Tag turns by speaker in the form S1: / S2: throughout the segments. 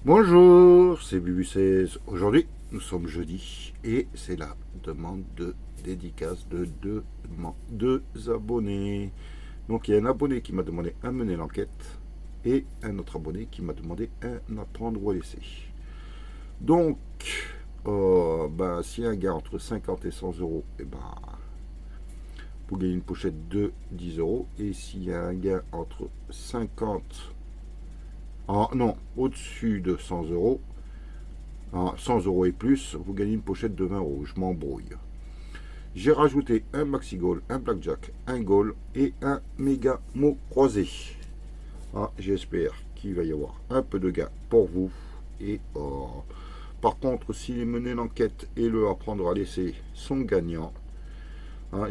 S1: Bonjour, c'est Bubu16. Aujourd'hui, nous sommes jeudi et c'est la demande de dédicace de deux abonnés. Donc il y a un abonné qui m'a demandé un mener l'enquête et un autre abonné qui m'a demandé un apprendre ou à laisser. Donc, s'il y a un gars entre 50 et 100 euros, vous gagnez une pochette de 10 euros. Et s'il y a un gars entre 50, non, au-dessus de 100 euros, 100 euros et plus, vous gagnez une pochette de 20 euros. Je m'embrouille. J'ai rajouté un maxi goal, un blackjack, un goal et un méga mot croisé. J'espère qu'il va y avoir un peu de gain pour vous. Et par contre, si les menées l'enquête et le apprendre à laisser sont gagnants,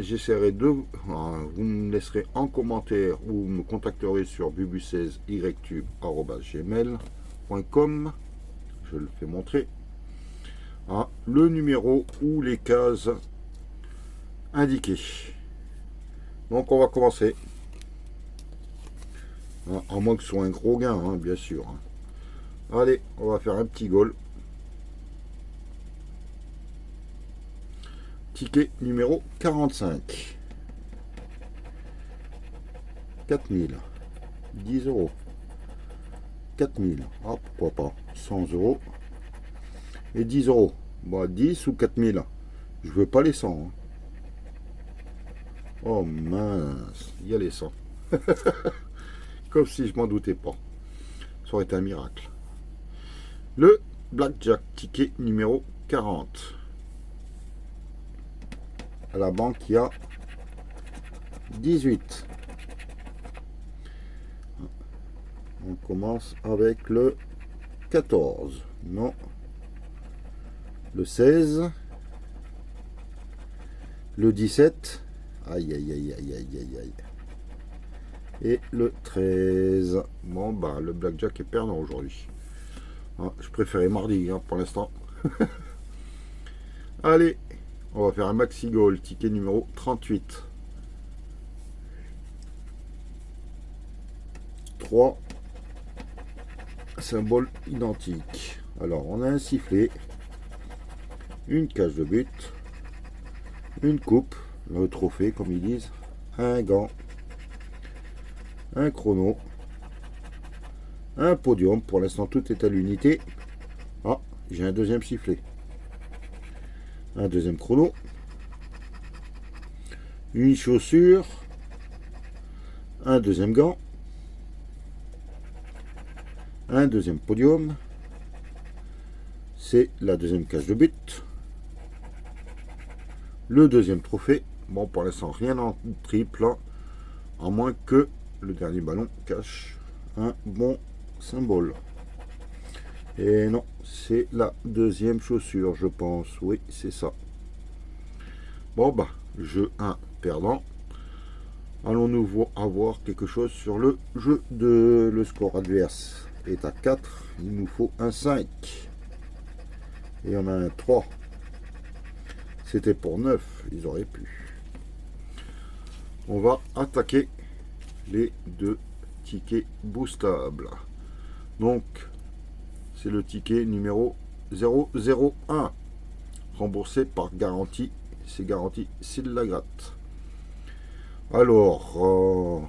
S1: j'essaierai de. Vous me laisserez en commentaire ou me contacterez sur bubu16ytube@gmail.com. Je le fais montrer. Le numéro ou les cases indiquées. Donc on va commencer. À moins que ce soit un gros gain, bien sûr. Allez, on va faire un petit goal. Ticket numéro 45. 4000. 10 euros. 4000. Pourquoi pas. 100 euros. Et 10 euros. 10 ou 4000. Je veux pas les 100. Oh mince. Il y a les 100. Comme si je m'en doutais pas. Ça aurait été un miracle. Le blackjack ticket numéro 40. À la banque, il y a 18. On commence avec le 14. Non. Le 16. Le 17. Aïe, aïe, aïe, aïe, aïe, aïe, aïe. Et le 13. Bon, le blackjack est perdant aujourd'hui. Je préférais mardi, pour l'instant. Allez, on va faire un maxi goal, ticket numéro 38. 3 symboles identiques. Alors, on a un sifflet, une cage de but, une coupe, le trophée, comme ils disent, un gant, un chrono, un podium. Pour l'instant, tout est à l'unité. J'ai un deuxième sifflet, un deuxième chrono, une chaussure, un deuxième gant, un deuxième podium, c'est la deuxième cage de but, le deuxième trophée. Bon, pour l'instant, rien en triple, à moins que le dernier ballon cache un bon symbole. Et non, c'est la deuxième chaussure, je pense. Oui, c'est ça. Bon, jeu 1 perdant. Allons-nous avoir quelque chose sur le jeu 2. Le score adverse est à 4. Il nous faut un 5. Et on a un 3. C'était pour 9. Ils auraient pu. On va attaquer les deux tickets boostables. Donc, c'est le ticket numéro 001. Remboursé par garantie. C'est garanti s'il la gratte. Alors, on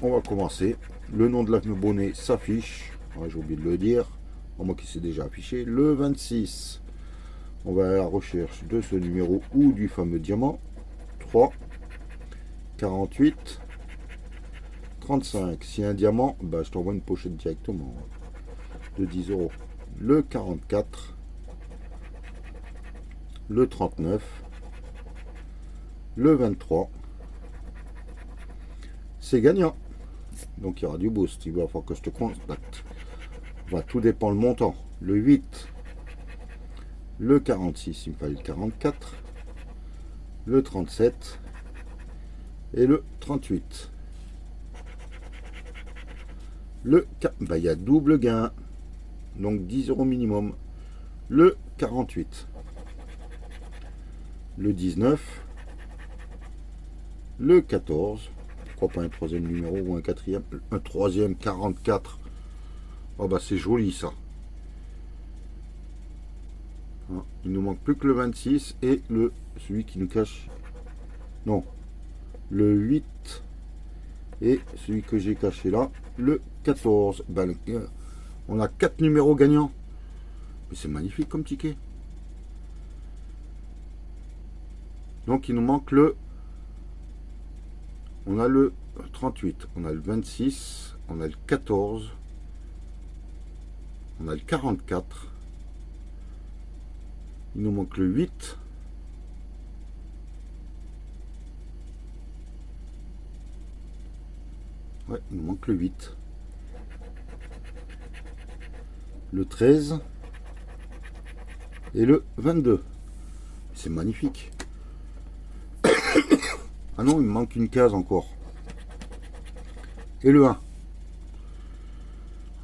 S1: va commencer. Le nom de l'abonné s'affiche. J'ai oublié de le dire. À moi qui s'est déjà affiché. Le 26. On va à la recherche de ce numéro ou du fameux diamant. 3, 48, 35. S'il y a un diamant, je t'envoie une pochette directement de 10 euros. Le 44, le 39, le 23. C'est gagnant. Donc il y aura du boost. Il va falloir que je te contacte. Tout dépend le montant. Le 8, le 46, il me fallait le 44, le 37 et le 38. Il y a double gain, donc 10 euros minimum. Le 48, le 19, le 14. Pourquoi pas un troisième numéro ou un quatrième? Un troisième 44. Oh bah c'est joli ça. Il nous manque plus que le 26 et celui qui nous cache. Non. Le 8 et celui que j'ai caché là, le 14. Ben, on a 4 numéros gagnants. Mais c'est magnifique comme ticket. Donc il nous manque le... On a le 38, on a le 26, on a le 14, on a le 44. Il nous manque le 8. Ouais, il nous manque le 8. Le 13 et le 22. C'est magnifique. Ah non, il me manque une case encore. Et le 1.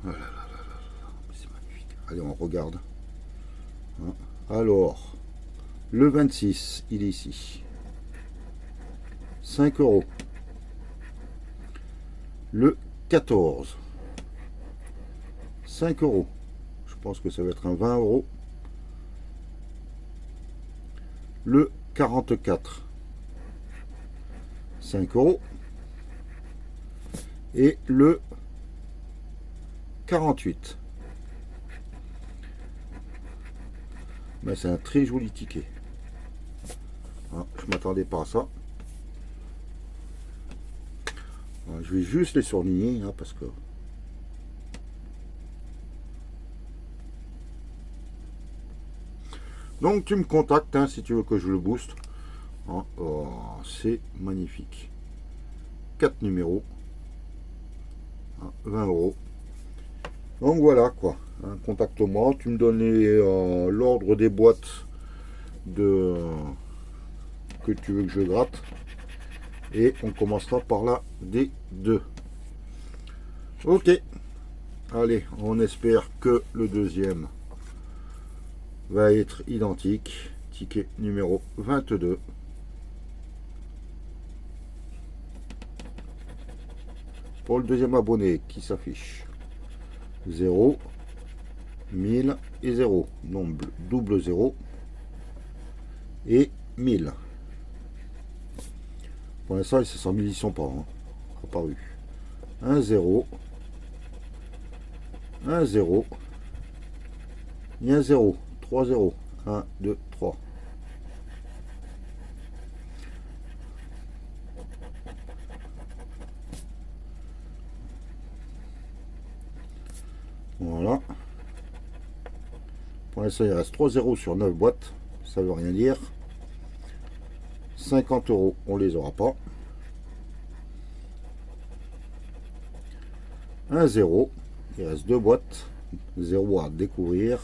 S1: Oh là là là là, c'est magnifique. Allez, on regarde. Alors, le 26, il est ici. 5 euros. Le 14. 5 euros. Je pense que ça va être un 20 euros. Le 44. 5 euros. Et le 48. Ben, c'est un très joli ticket. Ah, je ne m'attendais pas à ça. Alors, je vais juste les surligner hein, parce que... Donc tu me contactes hein, si tu veux que je le booste. Ah, oh, c'est magnifique. 4 numéros. 20 euros. Donc voilà quoi. Hein, contacte-moi. Tu me donnes l'ordre des boîtes que tu veux que je gratte. Et on commencera par la D2. Ok. Allez, on espère que le deuxième va être identique. Ticket numéro 22. Pour le deuxième abonné qui s'affiche 0, 1000 et 0. Nombre double 0 et 1000. Pour l'instant, les 500 000 ils sont pas apparus. 1, 0. 1, 0. Il y a un 0. 3, 0. 1, 2, 3. Voilà. Pour l'instant, il reste 3 0 sur 9 boîtes. Ça veut rien dire. 50 euros, on les aura pas. 1 0. Il reste 2 boîtes. 0 à découvrir.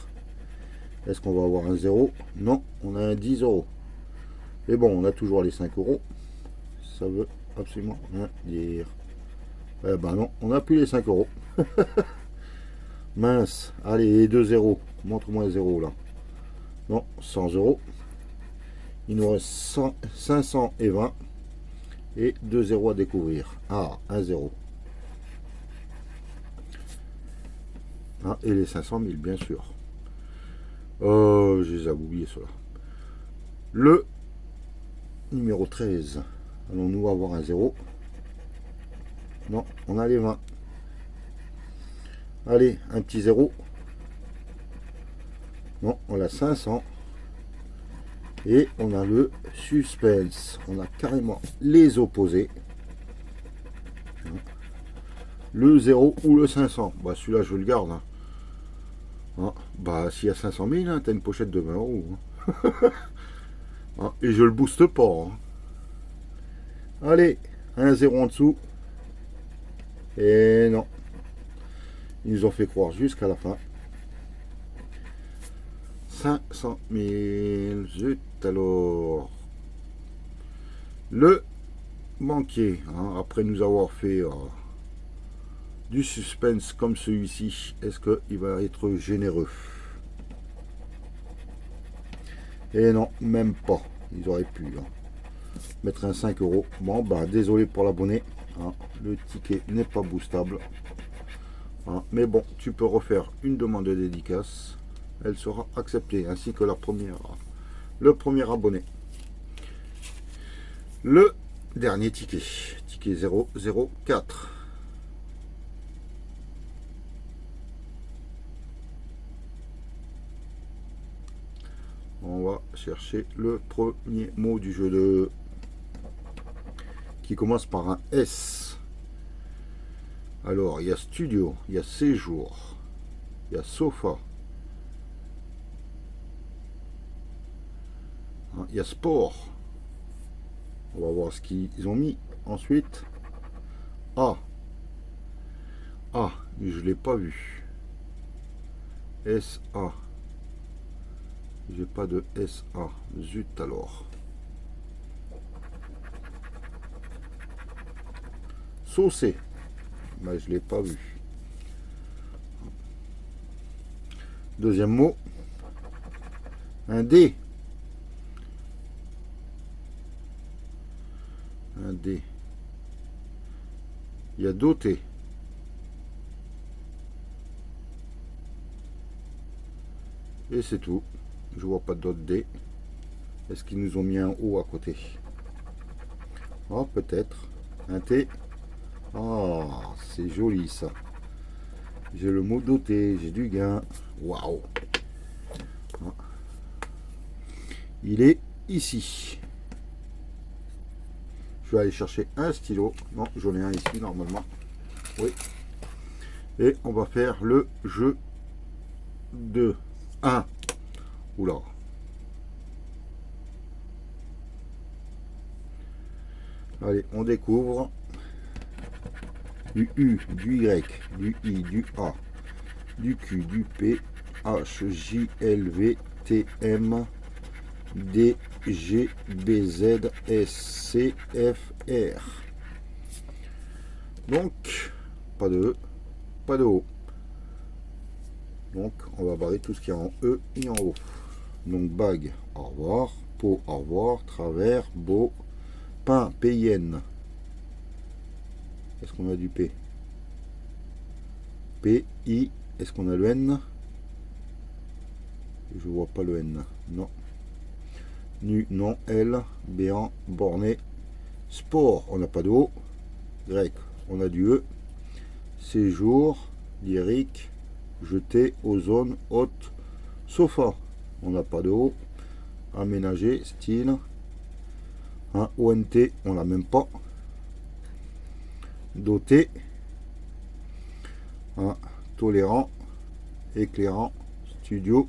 S1: Est-ce qu'on va avoir un 0? Non, on a un 10 euros. Et bon, on a toujours les 5 euros. Ça veut absolument rien dire. Eh ben non, on n'a plus les 5 euros. Mince. Allez, les 2 zéros. Montre-moi un 0 là. Non, 100 euros. Il nous reste 520 et 2 zéros à découvrir. Ah, 1 0. Ah, et les 500 000, bien sûr. Je les ai oubliés ceux-là. Le numéro 13. Allons-nous avoir un 0? Non, on a les 20. Allez, un petit 0. Non, on a 500. Et on a le suspense. On a carrément les opposés. Le 0 ou le 500. Bah celui-là, je le garde. Bah s'il y a 500 000, hein, t'as une pochette de 20 euros. Et je le booste pas. Allez, un 0 en dessous. Et non. Ils nous ont fait croire jusqu'à la fin. 500 000. Zut alors. Le banquier, après nous avoir fait du suspense comme celui-ci, est-ce qu'il va être généreux? Et non, même pas. Ils auraient pu mettre un 5 euros. Bon, bah désolé pour l'abonné. Le ticket n'est pas boostable. Hein, mais bon, tu peux refaire une demande de dédicace, elle sera acceptée, ainsi que le premier abonné. Le dernier ticket, ticket 004. On va chercher le premier mot du jeu qui commence par un S. Alors, il y a studio, il y a séjour, il y a sofa, il y a sport. On va voir ce qu'ils ont mis. Ensuite, A. A, mais je ne l'ai pas vu. SA. J'ai pas de SA. Zut alors. Saucé. Mais je ne l'ai pas vu. Deuxième mot. Un D. Un D. Il y a doté. Et c'est tout. Je vois pas d'autres D. Est-ce qu'ils nous ont mis un O à côté? Ah, peut-être. Un T. Ah, c'est joli ça. J'ai le mot doté, j'ai du gain. Waouh. Il est ici. Je vais aller chercher un stylo. Non, j'en ai un ici normalement. Oui. Et on va faire le jeu de 1. Oula. Allez, on découvre du U, du Y, du I, du A, du Q, du P, H, J, L, V, T, M, D, G, B, Z, S, C, F, R. Donc, pas de E, pas de O. Donc, on va barrer tout ce qui est en E et en O. Donc, bague, au revoir. Pot, au revoir. Travers, beau. Pain, PIN. Est-ce qu'on a du P? P, I. Est-ce qu'on a le N? Je vois pas le N. Non. Nu, non. L. Béant, borné. Sport, on n'a pas de O. Grec, on a du E. Séjour, lyrique. Jeté, ozone, haute. Sofa, on n'a pas de O. Aménager, style. Un ONT, on l'a même pas. Doté. Un tolérant. Éclairant. Studio.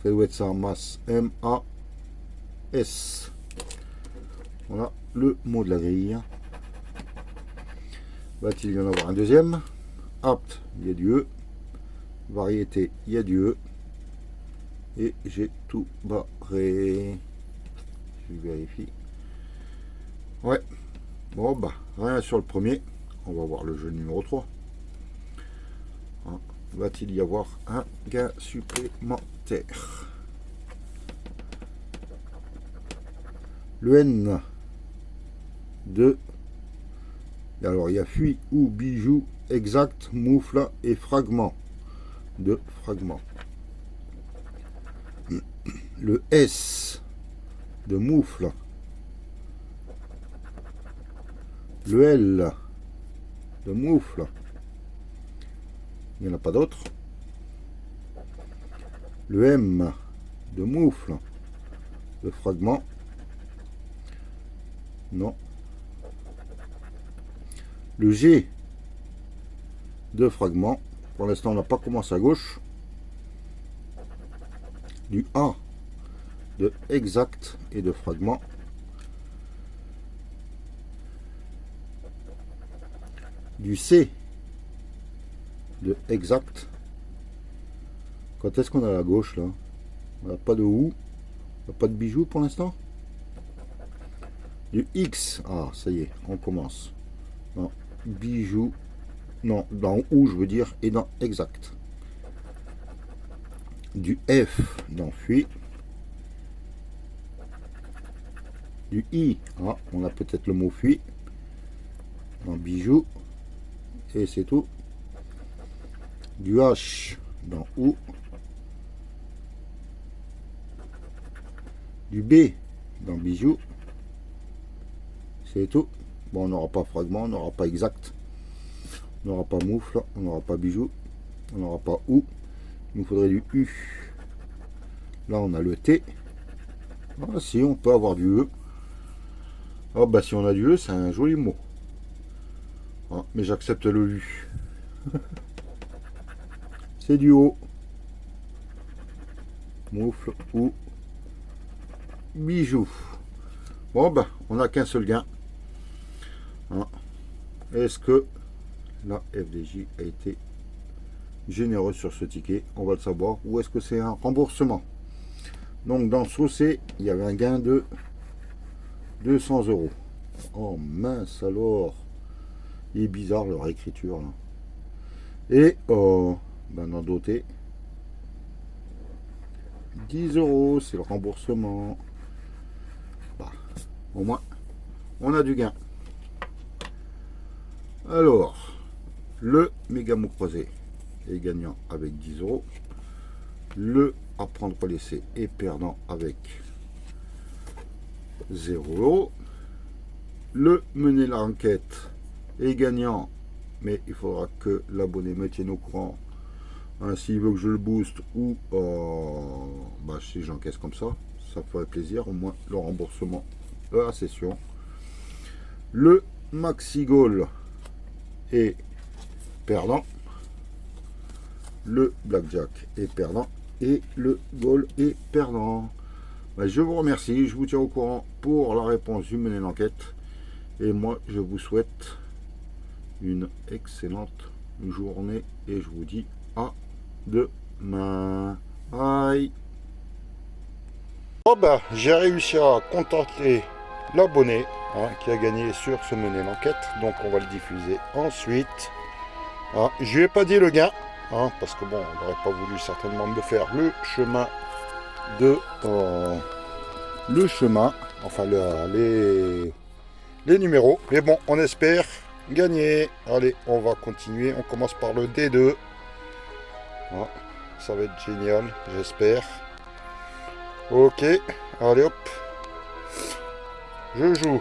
S1: Ça doit être ça. Masse. M-A-S. Voilà le mot de la grille. Va-t-il y en avoir un deuxième? Apte, il y a du E. Variété, il y a du E. Et j'ai tout barré. Je vérifie. Ouais. Bon, bah, rien sur le premier. On va voir le jeu numéro 3. Hein, va-t-il y avoir un gain supplémentaire? Le N de... Alors, il y a fuit ou bijou, exact, moufle et fragment. De fragments. Le S de moufle. Le L de moufle. Il n'y en a pas d'autres. Le M de moufle. De fragment. Non. Le G de fragment. Pour l'instant, on n'a pas commencé à gauche. Du A de exact et de fragment. Du C de exact. Quand est-ce qu'on a la gauche là? On n'a pas de OU, on n'a pas de bijoux pour l'instant. Du X, ah ça y est, on commence. Non, bijoux, non, dans OU je veux dire, et dans exact. Du F dans fuit. Du I, ah, on a peut-être le mot fuit. Dans bijoux. Et c'est tout. du H dans OU, du B dans bijou. C'est tout. Bon, on n'aura pas fragment, on n'aura pas exact, on n'aura pas moufle, on n'aura pas bijou, on n'aura pas OU. Il nous faudrait du U. Là, on a le T. Ah, si, on peut avoir du E. Ah, bah, si on a du E, c'est un joli mot. Ah, mais j'accepte le U. C'est du O. Moufle ou bijou. Bon, bah, on n'a qu'un seul gain. Hein. Est-ce que la FDJ a été généreuse sur ce ticket? On va le savoir. Ou est-ce que c'est un remboursement? Donc, dans Saucé, il y avait un gain de 200 €. Oh mince alors. Il est bizarre leur écriture là. Et ben, dans Doté, 10 €, c'est le remboursement. Bah, au moins, on a du gain. Alors, le méga mot croisé est gagnant avec 10 €. Le à prendre pas laisser est perdant avec 0 €. Le mener l'enquête est gagnant, mais il faudra que l'abonné me tienne au courant. Hein, s'il veut que je le booste ou bah, si j'encaisse comme ça ferait plaisir. Au moins le remboursement de la session. Le maxi goal est perdant. Le blackjack est perdant. Et le goal est perdant. Bah, je vous remercie. Je vous tiens au courant pour la réponse du mener l'enquête. Et moi, je vous souhaite une excellente journée. Et je vous dis à demain. Bye. Oh bah, j'ai réussi à contenter l'abonné qui a gagné sur ce mener l'enquête. Donc on va le diffuser ensuite. Je lui ai pas dit le gain. Parce que bon, on n'aurait pas voulu certainement me faire le chemin de enfin les numéros. Mais bon, on espère gagner. Allez, on va continuer. On commence par le D2. Ça va être génial, j'espère. Ok, allez hop. Je joue.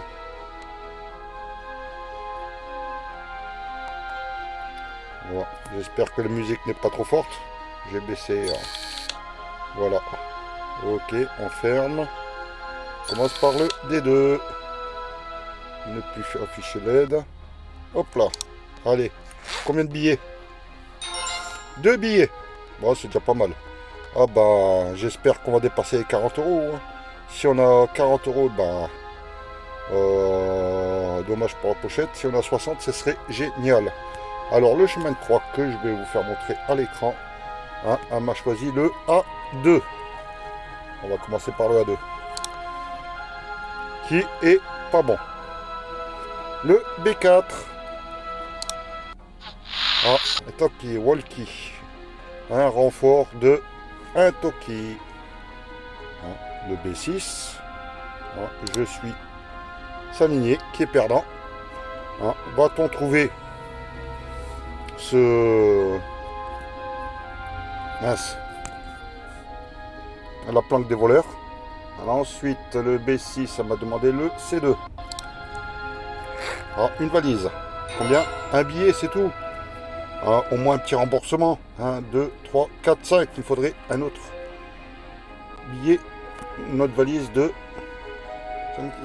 S1: Voilà. J'espère que la musique n'est pas trop forte. J'ai baissé. Voilà. Ok, on ferme. On commence par le D2. Ne plus afficher l'aide. Hop là. Allez. Combien de billets? 2 billets. Bon, c'est déjà pas mal. Ah bah, j'espère qu'on va dépasser les 40 €. Si on a 40 €, bah, dommage pour la pochette. Si on a 60, ce serait génial. Alors, le chemin de croix que je vais vous faire montrer à l'écran, on m'a choisi le A2. On va commencer par le A2. Qui est pas bon. Le B4. Toki, walkie. Un renfort de un Toki. Le B6. Je suis Saligné qui est perdant. Va-t-on trouver ce... Mince. La planque des voleurs. Alors ensuite, le B6, ça m'a demandé le C2. Une valise. Combien? Un billet, c'est tout. Au moins un petit remboursement. 1, 2, 3, 4, 5. Il faudrait un autre billet. Une autre valise de...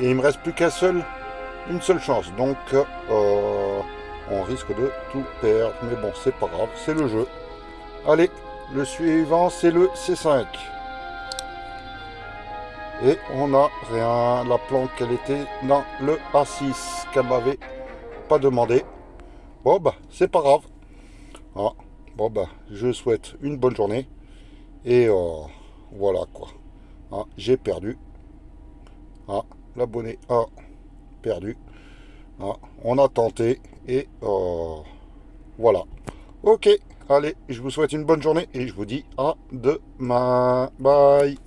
S1: Et il me reste plus une seule chance. Donc, on risque de tout perdre. Mais bon, c'est pas grave. C'est le jeu. Allez, le suivant, c'est le C5. Et on n'a rien. La planque, elle était dans le A6 qu'elle m'avait pas demandé. Bon, bah, c'est pas grave. Bon, bah, je souhaite une bonne journée. Et voilà quoi. J'ai perdu. L'abonné a perdu. On a tenté. Et voilà. Ok. Allez, je vous souhaite une bonne journée. Et je vous dis à demain. Bye.